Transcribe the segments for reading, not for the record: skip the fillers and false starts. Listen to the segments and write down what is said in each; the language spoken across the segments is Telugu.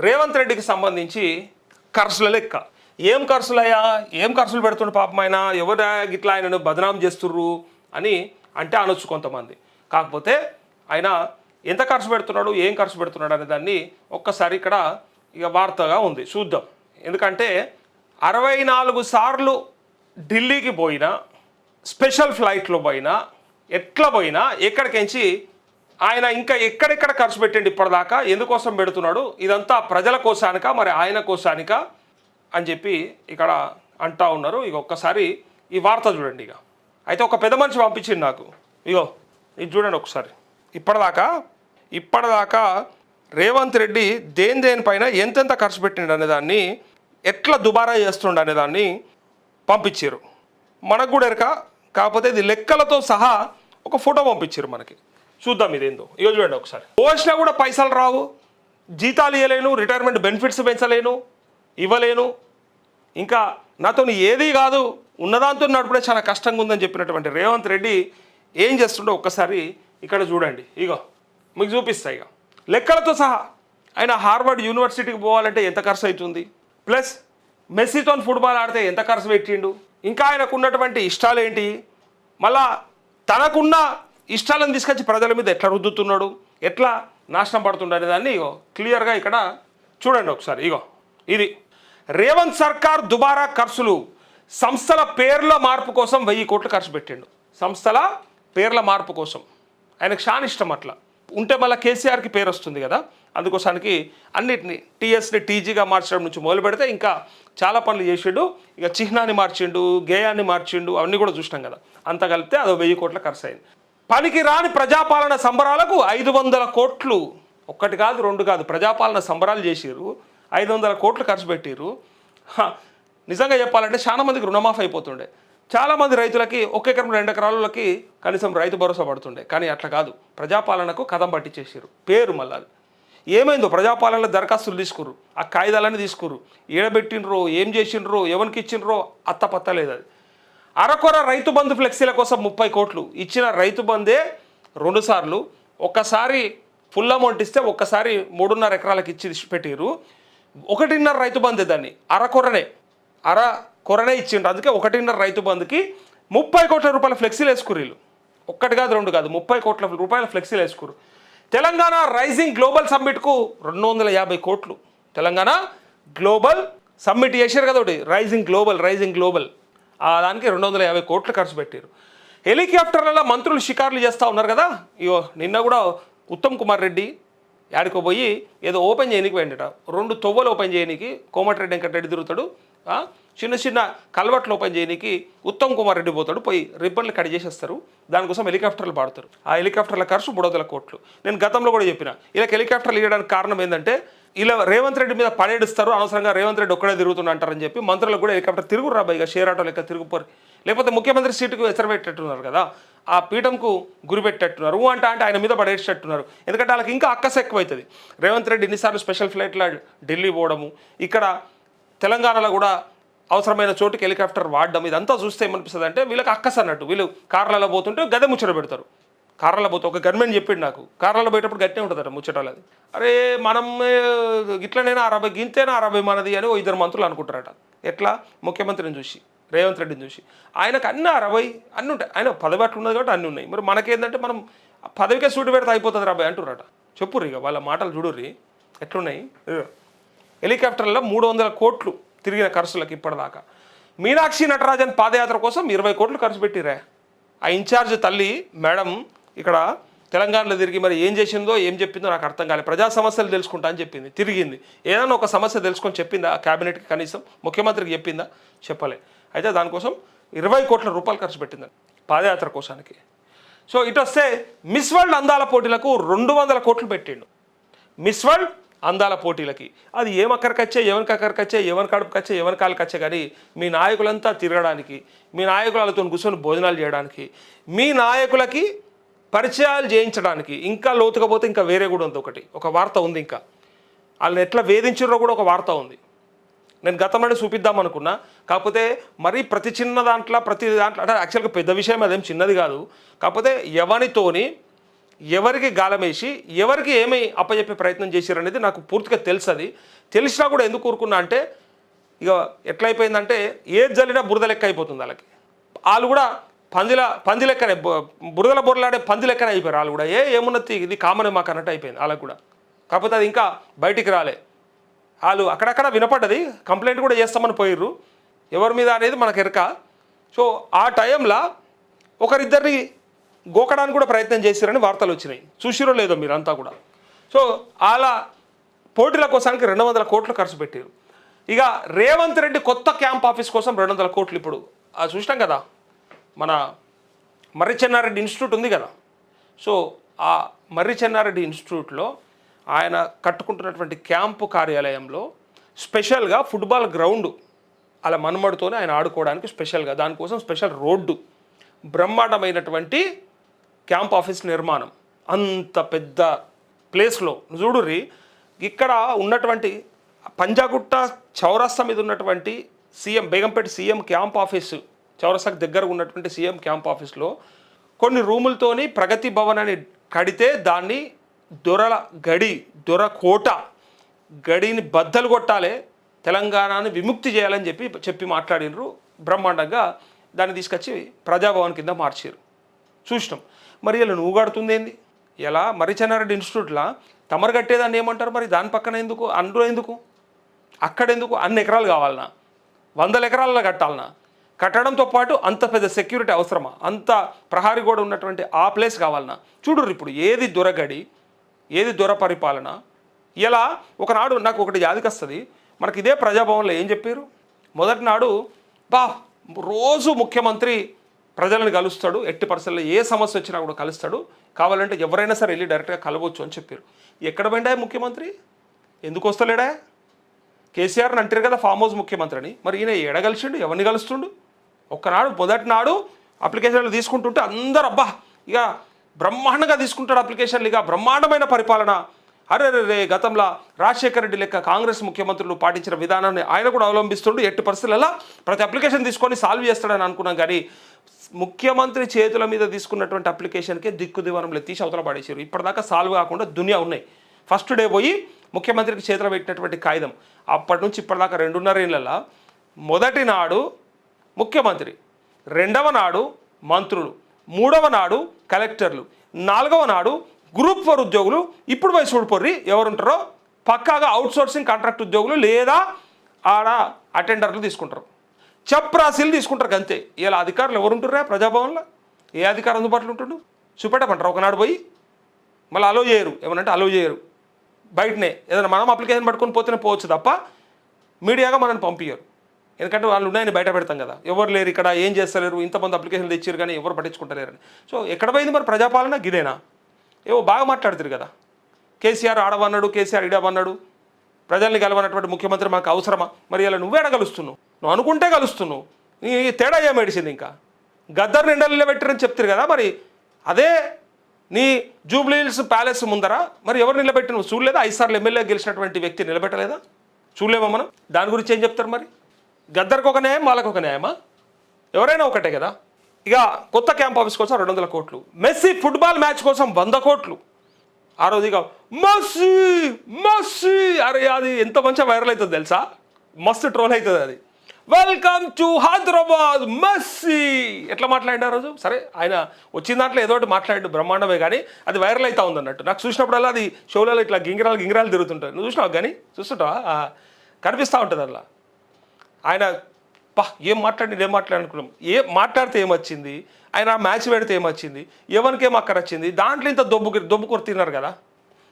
రేవంత్ రెడ్డికి సంబంధించి ఖర్చుల లెక్క. ఏం ఖర్చులయ్యా, ఏం ఖర్చులు పెడుతుండే పాపం ఆయన, ఎవరు గిట్లా ఆయనను బదనాం చేస్తుర్రు అని అంటే అనొచ్చు కొంతమంది. కాకపోతే ఆయన ఎంత ఖర్చు పెడుతున్నాడు, ఏం ఖర్చు పెడుతున్నాడు అనే దాన్ని ఒక్కసారి ఇక్కడ ఇక వార్తగా ఉంది చూద్దాం. ఎందుకంటే 64 సార్లు ఢిల్లీకి పోయినా, స్పెషల్ ఫ్లైట్లో పోయినా, ఎట్లా పోయినా ఎక్కడికించి ఆయన ఇంకా ఎక్కడెక్కడ ఖర్చు పెట్టండి ఇప్పటిదాకా, ఎందుకోసం పెడుతున్నాడు, ఇదంతా ప్రజల కోసానిక మరి ఆయన కోసానిక అని చెప్పి ఇక్కడ అంటా ఉన్నారు. ఇక ఒక్కసారి ఈ వార్త చూడండి. ఇక అయితే ఒక పెద్ద మనిషి పంపించింది నాకు, ఇగో ఇది చూడండి ఒకసారి. ఇప్పటిదాకా రేవంత్ రెడ్డి దేనిపైన ఎంతెంత ఖర్చు పెట్టిండు అనేదాన్ని, ఎట్లా దుబారా చేస్తుండ అనేదాన్ని పంపించారు. మనకు కూడా ఎరక, కాకపోతే ఇది లెక్కలతో సహా ఒక ఫోటో పంపించారు మనకి. చూద్దాం ఇదేందో. ఇగో చూడండి ఒకసారి. పోసినా కూడా పైసలు రావు, జీతాలు ఇవ్వలేను, రిటైర్మెంట్ బెనిఫిట్స్ పెంచలేను, ఇవ్వలేను, ఇంకా నాతో ఏది కాదు, ఉన్నదాంతో నడుపుడే చాలా కష్టంగా ఉందని చెప్పినటువంటి రేవంత్ రెడ్డి ఏం చేస్తుండో ఒక్కసారి ఇక్కడ చూడండి. ఇగో మీకు చూపిస్తా. ఇక లెక్కలతో సహా ఆయన హార్వర్డ్ యూనివర్సిటీకి పోవాలంటే ఎంత ఖర్చు అవుతుంది, ప్లస్ మెస్సీతో ఫుట్బాల్ ఆడితే ఎంత ఖర్చు పెట్టిండు, ఇంకా ఆయనకు ఉన్నటువంటి ఇష్టాలు ఏంటి, మళ్ళా తనకున్న ఇష్టాలను తీసుకొచ్చి ప్రజల మీద ఎట్లా రుద్దుతున్నాడు, ఎట్లా నాశనం పడుతుండే అనే దాన్ని ఇగో క్లియర్గా ఇక్కడ చూడండి ఒకసారి. ఇగో ఇది రేవంత్ సర్కార్ దుబారా ఖర్చులు, సంస్థల పేర్ల మార్పు కోసం 1000 కోట్లు ఖర్చు పెట్టిండు. సంస్థల పేర్ల మార్పు కోసం ఆయనకు చాలా ఇష్టం. అట్లా ఉంటే మళ్ళీ కేసీఆర్కి పేరు వస్తుంది కదా, అందుకోసానికి అన్నిటిని టీఎస్ని టీజీగా మార్చడం నుంచి మొదలు పెడితే ఇంకా చాలా పనులు చేసిండు. ఇక చిహ్నాన్ని మార్చిండు, గేయాన్ని మార్చిండు, అవన్నీ కూడా చూసినాం కదా. అంతా కలిపితే అదో 1000 కోట్ల ఖర్చు అయింది. పనికి రాని ప్రజాపాలన సంబరాలకు 500 కోట్లు, ఒక్కటి కాదు రెండు కాదు, ప్రజాపాలన సంబరాలు చేసిర్రు, 500 కోట్లు ఖర్చు పెట్టిర్రు. నిజంగా చెప్పాలంటే చాలా మందికి రుణమాఫీ అయిపోతుండే, చాలామంది రైతులకి 1 ఎకరం 2 ఎకరాలకి కనీసం రైతు భరోసా పడుతుండే. కానీ అట్లా కాదు, ప్రజాపాలనకు కథం పట్టించేసారు పేరు. మళ్ళీ ఏమైందో, ప్రజాపాలనలో దరఖాస్తులు తీసుకుర్రు, ఆ కాయిదాలన్నీ తీసుకుర్రు, ఏడబెట్టినరో ఏం చేసిండ్రో ఎవరికి ఇచ్చిండ్రో అత్తపత్త లేదు. అది అరకొర రైతు బంధు ఫ్లెక్సీల కోసం 30 కోట్లు ఇచ్చిన రైతు బందే 2 సార్లు, ఒక్కసారి ఫుల్ అమౌంట్ ఇస్తే ఒక్కసారి 3.5 ఎకరాలకు ఇచ్చి పెట్టిరు. 1.5 రైతు బంధు, దాన్ని అరకొరనే ఇచ్చిండ్రు. అందుకే 1.5 రైతు బంధుకి 30 కోట్ల రూపాయల ఫ్లెక్సీలు వేసుకురు వీళ్ళు. ఒక్కటి కాదు రెండు కాదు, 30 కోట్ల రూపాయల ఫ్లెక్సీలు వేసుకురు. తెలంగాణ రైజింగ్ గ్లోబల్ సమ్మిట్కు 250 కోట్లు. తెలంగాణ గ్లోబల్ సమ్మిట్ చేశారు కదా ఒకటి, రైజింగ్ గ్లోబల్ దానికి 250 కోట్లు ఖర్చు పెట్టారు. హెలికాప్టర్లలో మంత్రులు షికార్లు చేస్తూ ఉన్నారు కదా. ఇగో నిన్న కూడా ఉత్తమ్ కుమార్ రెడ్డి యాడికో పోయి ఏదో ఓపెన్ చేయనీకి పోయిండట, 2 తొవ్వలు ఓపెన్ చేయనీకి. కోమటిరెడ్డి వెంకటరెడ్డి తిరుగుతాడు, చిన్న కల్వర్ట్లు ఓపెన్ చేయనీకి ఉత్తమ్ కుమార్ రెడ్డి పోతాడు, పోయి రిబ్బన్లు కట్ చేసేస్తారు. దానికోసం హెలికాప్టర్లు పాడుతారు. ఆ హెలికాప్టర్ల ఖర్చు 300 కోట్లు. నేను గతంలో కూడా చెప్పిన, ఇలా హెలికాప్టర్లు ఇవ్వడానికి కారణం ఏంటంటే ఇలా రేవంత్ రెడ్డి మీద పడేడుస్తారు, అనవసరంగా రేవంత్ రెడ్డి ఒక్కడే తిరుగుతున్నా అంటారని చెప్పి మంత్రులకు కూడా హెలికాప్టర్ తిరుగురు రాబాయిగా, షేర్ ఆటో లెక్క తిరుగుపోరు. లేకపోతే ముఖ్యమంత్రి సీటుకు ఎచ్చరబెట్టేట్టున్నారు కదా, ఆ పీఠంకు గురిపెట్టేట్టున్నారు, అంటే ఆయన మీద పడేసేటట్టున్నారు. ఎందుకంటే వాళ్ళకి ఇంకా అక్కస ఎక్కువవుతుంది. రేవంత్ రెడ్డి ఇన్నిసార్లు స్పెషల్ ఫ్లైట్లో ఢిల్లీ పోవడము, ఇక్కడ తెలంగాణలో కూడా అవసరమైన చోటుకి హెలికాప్టర్ వాడడం, ఇదంతా చూస్తే ఏమనిపిస్తుంది అంటే వీళ్ళకి అక్కస్ అన్నట్టు. వీళ్ళు కార్లలో పోతుంటే గదే ముచ్చట పెడతారు. కార్లలో పోతే ఒక గవర్నమెంట్ చెప్పిండు నాకు, కార్లలో పోయేటప్పుడు గట్టే ఉంటుందట ముచ్చటది. అరే మనం ఇట్లనైనా 60 గింతేనా 60 మనది అని 2 మంత్రులు అనుకుంటారట. ఎట్లా? ముఖ్యమంత్రిని చూసి, రేవంత్ రెడ్డిని చూసి. ఆయనకు అన్నీ 60 అన్నీ ఉంటాయి. ఆయన పదవి అట్లా ఉన్నది కాబట్టి అన్నీ ఉన్నాయి. మరి మనకేంటంటే మనం పదవికే సూటి పెడితే అయిపోతుంది 60 అంటున్నారట. చెప్పుర్రు ఇక వాళ్ళ మాటలు చూడుర్రి ఎట్లున్నాయి. హెలికాప్టర్లో 300 కోట్లు తిరిగిన ఖర్చులకు ఇప్పటిదాకా. మీనాక్షి నటరాజన్ పాదయాత్ర కోసం 20 కోట్లు ఖర్చు పెట్టిరా. ఆ ఇన్ఛార్జ్ తల్లి మేడం ఇక్కడ తెలంగాణలో తిరిగి మరి ఏం చేసిందో ఏం చెప్పిందో నాకు అర్థం కాలేదు. ప్రజా సమస్యలు తెలుసుకుంటా అని చెప్పింది, తిరిగింది. ఏదైనా ఒక సమస్య తెలుసుకొని చెప్పిందా క్యాబినెట్కి, కనీసం ముఖ్యమంత్రికి చెప్పిందా? చెప్పలే. అయితే దానికోసం 20 కోట్ల రూపాయలు ఖర్చు పెట్టిందని పాదయాత్ర కోసానికి. సో ఇటు వస్తే మిస్ వరల్డ్ అందాల పోటీలకు 200 కోట్లు పెట్టిండు. మిస్ వరల్డ్ అందాల పోటీలకి అది ఏమక్కడికొచ్చే, ఎవరికి అక్కడికొచ్చే, ఎవరి కడుపుకొచ్చే, ఎవరి కాళ్ళకొచ్చే, కానీ మీ నాయకులంతా తిరగడానికి, మీ నాయకులతో కూర్చొని భోజనాలు చేయడానికి, మీ నాయకులకి పరిచయాలు చేయించడానికి, ఇంకా లోతుగా పోతే ఇంకా వేరే కూడా ఉంది. ఒక వార్త ఉంది, ఇంకా వాళ్ళని ఎట్లా వేధించారో కూడా ఒక వార్త ఉంది. నేను గతంలోనే చూపిద్దాం అనుకున్నా, కాకపోతే మరీ ప్రతి దాంట్లో అంటే యాక్చువల్గా పెద్ద విషయం అదేం చిన్నది కాదు. కాకపోతే ఎవరితోని ఎవరికి గాలమేసి ఎవరికి ఏమి అప్పచెప్పే ప్రయత్నం చేశారనేది నాకు పూర్తిగా తెలుసు. అది తెలిసినా కూడా ఎందుకు ఊరుకున్నా అంటే ఇక ఎట్లయిపోయిందంటే ఏది జల్లినా బురద లెక్క అయిపోతుంది వాళ్ళకి. వాళ్ళు కూడా పంది లెక్కనే బురదల బుర్రలాడే పంది లెక్కనే అయిపోయారు వాళ్ళు కూడా. ఏమున్నది ఇది కామన్ మాకు అన్నట్టు అయిపోయింది వాళ్ళకు కూడా. కాకపోతే అది ఇంకా బయటికి రాలే. వాళ్ళు అక్కడక్కడ వినపడ్డది, కంప్లైంట్ కూడా చేస్తామని పోయిర్రు, ఎవరి మీద అనేది మనకు ఎరక. సో ఆ టైంలో ఒకరిద్దరిని గోకడానికి కూడా ప్రయత్నం చేశారని వార్తలు వచ్చినాయి. చూసిరో లేదో మీరంతా కూడా. సో అలా పోటీల కోసానికి 200 కోట్లు ఖర్చు పెట్టారు. ఇక రేవంత్ రెడ్డి కొత్త క్యాంప్ ఆఫీస్ కోసం 200 కోట్లు ఇప్పుడు చూసినాం కదా. మన మర్రి చెన్నారెడ్డి ఇన్స్టిట్యూట్ ఉంది కదా. సో ఆ మర్రి చెన్నారెడ్డి ఇన్స్టిట్యూట్లో ఆయన కట్టుకుంటున్నటువంటి క్యాంపు కార్యాలయంలో స్పెషల్గా ఫుట్బాల్ గ్రౌండ్ అలా మన్మడితోనే ఆయన ఆడుకోవడానికి స్పెషల్గా దానికోసం స్పెషల్ రోడ్డు, బ్రహ్మాండమైనటువంటి క్యాంప్ ఆఫీస్ నిర్మాణం అంత పెద్ద ప్లేస్లో చూడుర్రి. ఇక్కడ ఉన్నటువంటి పంజాగుట్ట చౌరస్తా మీద ఉన్నటువంటి CM Begumpet CM camp office, చౌరస్తాకు దగ్గర ఉన్నటువంటి సీఎం క్యాంప్ ఆఫీస్లో కొన్ని రూములతోని ప్రగతి భవన్ అని కడితే దాన్ని దొర కోట గడిని బద్దలు కొట్టాలి, తెలంగాణని విముక్తి చేయాలని చెప్పి మాట్లాడినరు. బ్రహ్మాండంగా దాన్ని తీసుకొచ్చి ప్రజాభవన్ కింద మార్చారు. చూసినాం. మరి ఇలా నువ్వు కడుతుంది ఏంది? ఇలా మర్రి చెన్నారెడ్డి ఇన్స్టిట్యూట్లో తమరు కట్టేదాన్ని ఏమంటారు? మరి దాని పక్కన ఎందుకు, అందులో ఎందుకు, అక్కడెందుకు? అన్ని ఎకరాలు కావాలన్నా, 100 ఎకరాలలో కట్టాలన్నా? కట్టడంతో పాటు అంత పెద్ద సెక్యూరిటీ అవసరమా? అంత ప్రహారీ గోడ ఉన్నటువంటి ఆ ప్లేస్ కావాలన్నా? చూడుర్రు ఇప్పుడు ఏది దొరగడి, ఏది దొర పరిపాలన. ఇలా ఒకనాడు నాకు ఒకటి యాదికొస్తుంది. మనకి ఇదే ప్రజాభవన్లో ఏం చెప్పారు? మొదటి నాడు రోజు ముఖ్యమంత్రి ప్రజలను కలుస్తాడు, ఎట్టి పరిస్థితుల్లో ఏ సమస్య వచ్చినా కూడా కలుస్తాడు, కావాలంటే ఎవరైనా సరే వెళ్ళి డైరెక్ట్గా కలవచ్చు అని చెప్పారు. ఎక్కడ పోయిండా ముఖ్యమంత్రి? ఎందుకు వస్తలేడా? కేసీఆర్ని అంటారు కదా ఫామ్ హౌస్ ముఖ్యమంత్రి అని. మరి ఈయన ఏడ కలిసిండు, ఎవరిని కలుస్తుండు? ఒక్కనాడు మొదటి నాడు అప్లికేషన్లు తీసుకుంటుంటే అందరు ఇక బ్రహ్మాండంగా తీసుకుంటాడు అప్లికేషన్లు, ఇక బ్రహ్మాండమైన పరిపాలన. అరే గతంలో రాజశేఖర రెడ్డి లెక్క కాంగ్రెస్ ముఖ్యమంత్రులు పాటించిన విధానాన్ని ఆయన కూడా అవలంబిస్తుండు, ఎట్టి పరిస్థితులలో ప్రతి అప్లికేషన్ తీసుకొని సాల్వ్ చేస్తాడని అనుకున్నాం. కానీ ముఖ్యమంత్రి చేతుల మీద తీసుకున్నటువంటి అప్లికేషన్కే దిక్కుదివరంలో తీసి అవతల పడేసారు. ఇప్పటిదాకా సాల్వ్ కాకుండా దునియా ఉన్నాయి. ఫస్ట్ డే పోయి ముఖ్యమంత్రికి చేతిలో పెట్టినటువంటి కాగితం అప్పటి నుంచి ఇప్పటిదాకా 2.5 ఏళ్ళలో మొదటి నాడు ముఖ్యమంత్రి, 2వ నాడు మంత్రులు, 3వ నాడు కలెక్టర్లు, 4వ నాడు గ్రూప్ 4 ఉద్యోగులు. ఇప్పుడు పోయి చూడిపోర్రి ఎవరుంటారో పక్కాగా అవుట్సోర్సింగ్ కాంట్రాక్ట్ ఉద్యోగులు లేదా ఆడ అటెండర్లు తీసుకుంటారు, చప్రాసీలు తీసుకుంటారు అంతే. ఇలా అధికారులు ఎవరుంటారా ప్రజాభవన్లో? ఏ అధికారం అందుబాటులో ఉంటుండు? చూపెట్టమంటారు ఒకనాడు పోయి? మళ్ళీ అలో చేయరు, ఏమనంటే అలో చేయరు. బయటనే ఏదైనా మనం అప్లికేషన్ పట్టుకొని పోతేనే పోవచ్చు తప్ప మీడియాగా మనల్ని పంపించరు. ఎందుకంటే వాళ్ళు ఉన్నాయని బయట పెడతాం కదా, ఎవరు లేరు ఇక్కడ, ఏం చేస్తలేరు, ఇంతమంది అప్లికేషన్లు తెచ్చారు కానీ ఎవరు పట్టించుకుంటలేరని. సో ఎక్కడ పోయింది మరి ప్రజాపాలన? గిదేనా? ఏవో బాగా మాట్లాడుతారు కదా, కేసీఆర్ ఆడవన్నాడు, కేసీఆర్ ఇడవన్నాడు, ప్రజల్ని కలవనటువంటి ముఖ్యమంత్రి మాకు అవసరమా? మరి ఇలా నువ్వే కలుస్తున్నావు, నువ్వు అనుకుంటే కలుస్తున్నావు, నీ తేడా ఏమేడిసింది? ఇంకా గద్దర్ నిండలు పెట్టారని చెప్తారు కదా, మరి అదే నీ జూబ్లీహిల్స్ ప్యాలెస్ ముందర మరి ఎవరు నిలబెట్టి నువ్వు చూడలేదా? 5 సార్లు ఎమ్మెల్యే గెలిచినటువంటి వ్యక్తి నిలబెట్టలేదా? చూడలేమా మనం? దాని గురించి ఏం చెప్తారు మరి? గద్దర్కి ఒక న్యాయం, వాళ్ళకు ఒక న్యాయమా? ఎవరైనా ఒకటే కదా. ఇక కొత్త క్యాంప్ ఆఫీస్ కోసం 200 కోట్లు, మెస్సీ ఫుట్బాల్ మ్యాచ్ కోసం 100 కోట్లు. ఆ రోజు ఇక మస్సీ అరే అది ఎంత మంచిగా వైరల్ అవుతుంది తెలుసా, మస్తు ట్రోల్ అవుతుంది అది. వెల్కమ్ టు హైదరాబాద్ మెస్సీ ఎట్లా మాట్లాడిన రోజు. సరే ఆయన వచ్చిన దాంట్లో ఏదో ఒకటి మాట్లాడు బ్రహ్మాండమే, కానీ అది వైరల్ అవుతా ఉంది అన్నట్టు. నాకు చూసినప్పుడల్లా అది షోలలో ఇట్లా గింగిరాలు తిరుగుతుంటాయి. నువ్వు చూసినావు కానీ చూస్తుంటావా? కనిపిస్తూ ఉంటుంది అలా. ఆయన ఏం మాట్లాడుకున్నాం, మాట్లాడితే ఏమొచ్చింది, ఆయన మ్యాచ్ పెడితే ఏమొచ్చింది, ఎవరికేం అక్కర వచ్చింది, దాంట్లో ఇంత దొబ్బు కొడుతున్నారు కదా.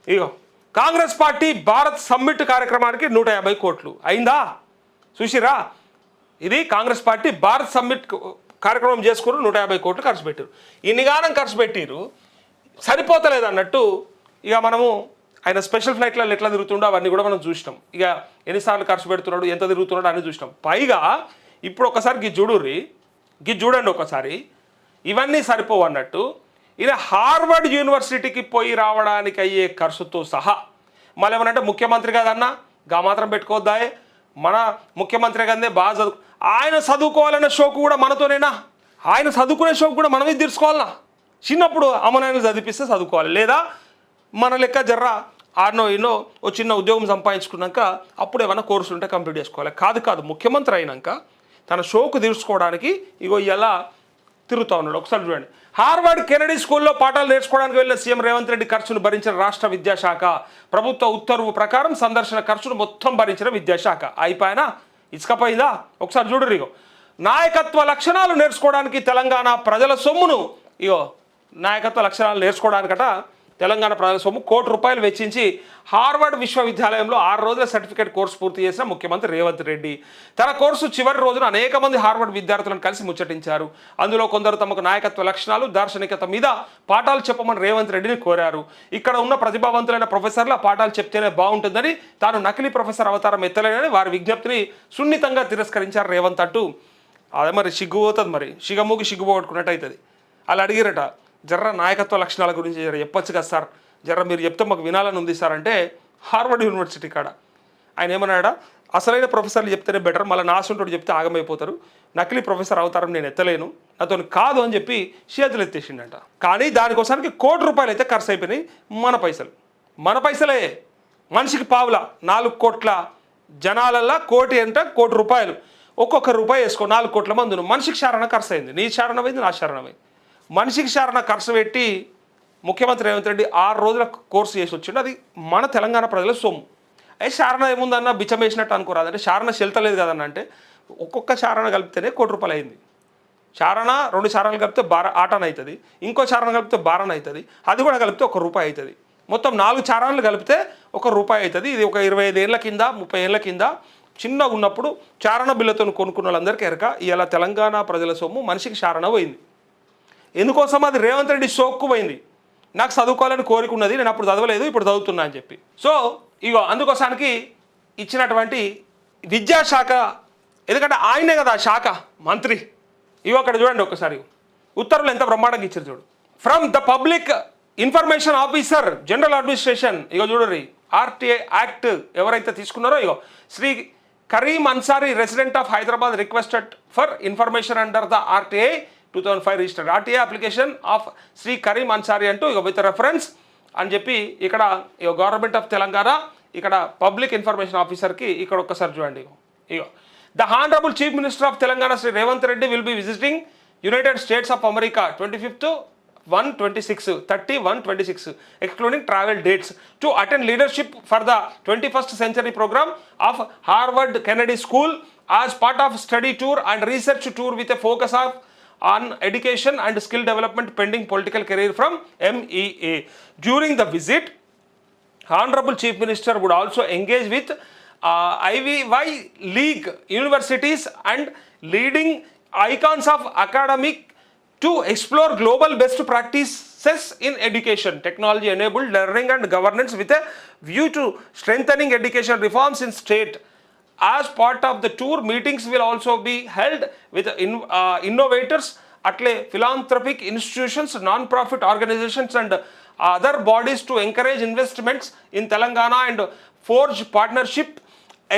ఇగో కాంగ్రెస్ పార్టీ భారత్ సమ్మిట్ కార్యక్రమానికి 150 కోట్లు అయిందా? చూసిరా, ఇది కాంగ్రెస్ పార్టీ భారత్ సమ్మిట్ కార్యక్రమం చేసుకుని 150 కోట్లు ఖర్చు పెట్టారు. ఇన్నిగానం ఖర్చు పెట్టిరు, సరిపోతలేదు అన్నట్టు. ఇక మనము ఆయన స్పెషల్ ఫ్లైట్లలో ఎట్లా తిరుగుతుండో అవన్నీ కూడా మనం చూసినాం. ఇక ఎన్నిసార్లు ఖర్చు పెడుతున్నాడు, ఎంత తిరుగుతున్నాడు అని చూసినాం. పైగా ఇప్పుడు ఒకసారి చూడండి ఒకసారి, ఇవన్నీ సరిపోవు అన్నట్టు. ఈయన హార్వర్డ్ యూనివర్సిటీకి పోయి రావడానికి అయ్యే ఖర్చుతో సహా మళ్ళీ ఏమనంటే ముఖ్యమంత్రి కదన్నా గా మాత్రం పెట్టుకోవద్దాయే, మన ముఖ్యమంత్రి కదే బాగా ఆయన చదువుకోవాలనే షోకు కూడా మనతోనేనా? ఆయన చదువుకునే షోకు కూడా మనమే తీర్చుకోవాలన్నా? చిన్నప్పుడు అమ్మనాయనలు చదివిపిస్తే చదువుకోవాలి, లేదా మన లెక్క జర్ర ఆడనో ఎన్నో ఓ చిన్న ఉద్యోగం సంపాదించుకున్నాక అప్పుడు ఏమైనా కోర్సులు ఉంటే కంప్లీట్ చేసుకోవాలి. కాదు ముఖ్యమంత్రి అయినాక తన షోకు తీర్చుకోవడానికి ఇగో ఇలా తిరుగుతూ ఉన్నాడు. ఒకసారి చూడండి. హార్వర్డ్ కెనడీ స్కూల్లో పాఠాలు నేర్చుకోవడానికి వెళ్ళిన సీఎం రేవంత్ రెడ్డి ఖర్చును భరించిన రాష్ట్ర విద్యాశాఖ. ప్రభుత్వ ఉత్తర్వు ప్రకారం సందర్శన ఖర్చును మొత్తం భరించిన విద్యాశాఖ. అయిపోయినా ఇసుకపోయిందా? ఒకసారి చూడరు. ఇగో నాయకత్వ లక్షణాలు నేర్చుకోవడానికి తెలంగాణ ప్రజల సొమ్మును నాయకత్వ లక్షణాలు నేర్చుకోవడానికట తెలంగాణ ప్రజల సొమ్ము ₹1 కోటి వెచ్చించి హార్వర్డ్ విశ్వవిద్యాలయంలో 6 రోజుల సర్టిఫికేట్ కోర్సు పూర్తి చేసిన ముఖ్యమంత్రి రేవంత్ రెడ్డి తన కోర్సు చివరి రోజున అనేక మంది హార్వర్డ్ విద్యార్థులను కలిసి ముచ్చటించారు. అందులో కొందరు తమకు నాయకత్వ లక్షణాలు, దార్శనికత మీద పాఠాలు చెప్పమని రేవంత్ రెడ్డిని కోరారు. ఇక్కడ ఉన్న ప్రతిభావంతులైన ప్రొఫెసర్లు ఆ పాఠాలు చెప్తేనే బాగుంటుందని, తాను నకిలీ ప్రొఫెసర్ అవతారం ఎత్తలేనని వారి విజ్ఞప్తిని సున్నితంగా తిరస్కరించారు రేవంత్ అంటూ. అదే మరి సిగ్గుపోతుంది, మరి సిగమూగి సిగ్గుపోగొట్టుకున్నట్టు అవుతుంది. అలా అడిగిరట, జర్ర నాయకత్వ లక్షణాల గురించి జర చెప్పొచ్చు కదా సార్, జర్ర మీరు చెప్తే మాకు వినాలని ఉంది సార్ అంటే హార్వర్డ్ యూనివర్సిటీ కాడ ఆయన ఏమన్నాడా, అసలైన ప్రొఫెసర్లు చెప్తేనే బెటర్, మళ్ళీ నాసుంటోడు చెప్తే ఆగమైపోతారు, నకిలీ ప్రొఫెసర్ అవతారం నేను ఎత్తలేను, నాతో కాదు అని చెప్పి చేతులు ఎత్తేసిండట. కానీ దానికోసానికి ₹1 కోటి అయితే ఖర్చు అయిపోయినాయి. మన పైసలే మనిషికి పావులా. 4 కోట్ల జనాలల్లా కోటి అంటే ₹1 కోటి. ఒక్కొక్క రూపాయి వేసుకో, 4 కోట్ల మంది మనిషికి శారణ ఖర్చు అయింది. నీ శారణమైంది, నా శారణమైంది. మనిషికి శారణ ఖర్చు పెట్టి ముఖ్యమంత్రి రేవంత్ రెడ్డి 6 రోజుల కోర్సు చేసి వచ్చిండు. అది మన తెలంగాణ ప్రజల సొమ్ము. అయితే శారణ ఏముందన్న బిచ్చం వేసినట్టు అనుకోరాదు. అంటే శారణ చెల్తలేదు కదన్న అంటే ఒక్కొక్క శారణ కలిపితేనే ₹1 కోటి అయింది. చారణ 2 చారణలు కలిపితే ఆటన అవుతుంది, ఇంకో చారణ కలిపితే బారణ అవుతుంది, అది కూడా కలిపితే ₹1 అవుతుంది. మొత్తం 4 చారణలు కలిపితే ₹1 అవుతుంది. ఇది ఒక 25 ఏళ్ళ కింద 30 ఏళ్ళ కింద చిన్నగా ఉన్నప్పుడు చారణ బిల్లతో కొనుక్కున్న వాళ్ళందరికీ ఎరక ఇలా తెలంగాణ ప్రజల సొమ్ము మనిషికి చారణ పోయింది. ఎందుకోసం? అది రేవంత్ రెడ్డి షోక్కు పోయింది. నాకు చదువుకోవాలని కోరిక ఉన్నది, నేను అప్పుడు చదవలేదు, ఇప్పుడు చదువుతున్నా అని చెప్పి. సో అందుకోసానికి ఇచ్చినటువంటి విద్యాశాఖ, ఎందుకంటే ఆయనే కదా శాఖ మంత్రి. అక్కడ చూడండి ఒకసారి ఉత్తర్వులు ఎంత బ్రహ్మాండంగా ఇచ్చారు చూడు. From the public information officer general administration, చూడరి ఆర్టీఐ యాక్ట్ ఎవరైతే తీసుకున్నారో Shri Karim Ansari resident of Hyderabad requested for information under the RTI 2005 registered RTI application of Shri Karim Ansari అంటూ విత్ రెఫరెన్స్ అని చెప్పి ఇక్కడ గవర్నమెంట్ ఆఫ్ తెలంగాణ ఇక్కడ పబ్లిక్ ఇన్ఫర్మేషన్ ఆఫీసర్కి ఇక్కడ ఒక్కసారి చూడండి. The honourable chief minister of Telangana Shri Revanth Reddy will be visiting United States of America 25/1/26 excluding travel dates to attend leadership for the 21st century program of Harvard Kennedy School as part of study tour and research tour with a focus on education and skill development pending political career from MEA. During the visit, Honorable Chief Minister would also engage with IVY League universities and leading icons of academic to explore global best practices in education, technology-enabled learning and governance with a view to strengthening education reforms in state. As part of the tour, meetings will also be held with innovators, philanthropic institutions, non-profit organizations and other bodies to encourage investments in Telangana and forge partnership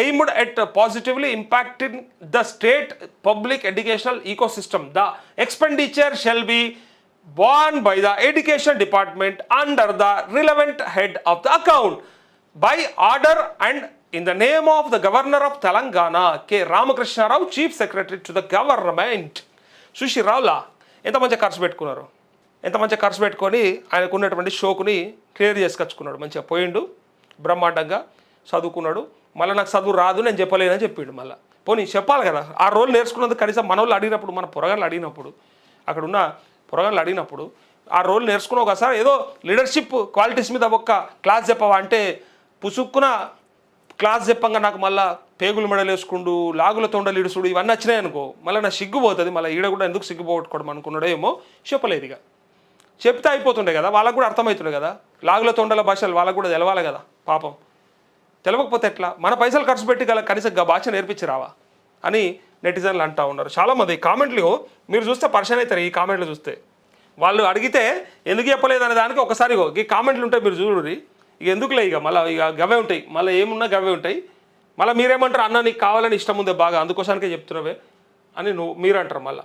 aimed at positively impacting the state public educational ecosystem. The expenditure shall be borne by the Education Department under the relevant head of the account by order and in the name of the Governor of Telangana, K. Ramakrishna Rao, Chief Secretary to the Government. సుశీ రావులా ఎంత మంచిగా ఖర్చు పెట్టుకున్నారు, ఎంత మంచిగా ఖర్చు పెట్టుకొని ఆయనకు ఉన్నటువంటి షోకుని క్లియర్ చేసుకొచ్చుకున్నాడు. మంచిగా పోయిండు, బ్రహ్మాండంగా చదువుకున్నాడు. మళ్ళీ నాకు చదువు రాదు, నేను చెప్పలేనని చెప్పిండు. మళ్ళీ పోనీ చెప్పాలి కదా, 6 రోజులు నేర్చుకున్నందుకు కనీసం మన వాళ్ళు అడిగినప్పుడు, మన పొరగాళ్ళు అడిగినప్పుడు, అక్కడ ఉన్న పొరగాళ్ళు అడిగినప్పుడు 6 రోజులు నేర్చుకున్నావు కదా సార్, ఏదో లీడర్షిప్ క్వాలిటీస్ మీద ఒక్క క్లాస్ చెప్పవా అంటే పుసుక్కున క్లాస్ చెప్పంగా నాకు మళ్ళీ పేగులు మెడలు వేసుకుండు, లాగుల తొండలు ఇడుసుడు ఇవన్నీ వచ్చినాయి అనుకో, మళ్ళీ నాకు సిగ్గుపోతుంది. మళ్ళీ ఈడ కూడా ఎందుకు సిగ్గుపోగొట్టుకోవడం అనుకున్నాడో ఏమో, చెప్పలేదు. ఇక చెప్తే అయిపోతుండే కదా, వాళ్ళకు కూడా అర్థమవుతుండే కదా, లాగుల తొండల భాషలు వాళ్ళకు కూడా తెలవాలి కదా. పాపం తెలవకపోతే ఎట్లా? మన పైసలు ఖర్చు పెట్టి కనీసం భాష నేర్పించి రావా అని నెటిజన్లు అంటూ ఉన్నారు చాలామంది. కామెంట్లు మీరు చూస్తే పరిచయం అవుతారు. ఈ కామెంట్లు చూస్తే వాళ్ళు అడిగితే ఎందుకు చెప్పలేదు అనే దానికి ఒకసారి ఈ కామెంట్లు ఉంటాయి, మీరు చూడండి. ఇక ఎందుకులే, ఇక మళ్ళీ ఇక గవే ఉంటాయి, మళ్ళీ ఏమున్నా గవే ఉంటాయి. మళ్ళీ మీరేమంటారు, అన్న నీకు కావాలని ఇష్టం ఉందే బాగా, అందుకోసానికే చెప్తున్నావే అని మీరు అంటారు మళ్ళీ.